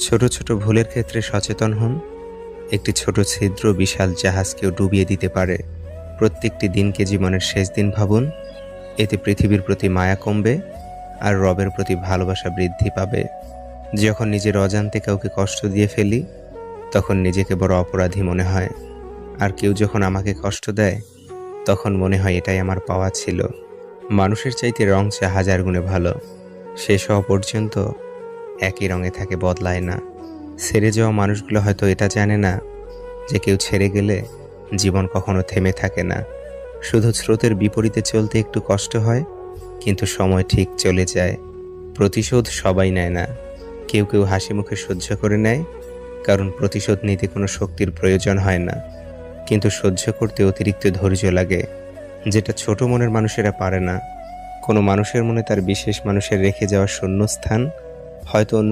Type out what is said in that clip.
ছোট ছোট ভুলের ক্ষেত্রে সচেতন হন। একটি ছোট ছিদ্র বিশাল জাহাজকেও ডুবিয়ে দিতে পারে। প্রত্যেকটি দিনকে জীবনের শেষ দিন ভাবুন। এতে পৃথিবীর প্রতি মায়া কমবে আর রবের প্রতি ভালোবাসা বৃদ্ধি পাবে। যখন নিজের অজান্তে কাউকে কষ্ট দিয়ে ফেলি, তখন নিজেকে বড় অপরাধী মনে হয়। আর কেউ যখন আমাকে কষ্ট দেয়, তখন মনে হয় এটাই আমার পাওয়া ছিল। মানুষের চাইতে রং চা হাজার গুণে ভালো। শেষ হওয়া পর্যন্ত একই রঙে থাকে, বদলায় না। ছেড়ে যাওয়া মানুষগুলো হয়তো এটা জানে না যে কেউ ছেড়ে গেলে জীবন কখনো থেমে থাকে না। শুধু স্রোতের বিপরীতে চলতে একটু কষ্ট হয়, কিন্তু সময় ঠিক চলে যায়। প্রতিশোধ সবাই নেয় না, কেউ কেউ হাসি মুখে সহ্য করে নেয়, কারণ প্রতিশোধ নিতে কোনো শক্তির প্রয়োজন হয় না। কিন্তু সহ্য করতে অতিরিক্ত ধৈর্য লাগে, যেটা ছোট মনের মানুষেরা পারে না। কোনো মানুষের মনে তার বিশেষ মানুষের রেখে যাওয়া শূন্যস্থান হয়তো অন্য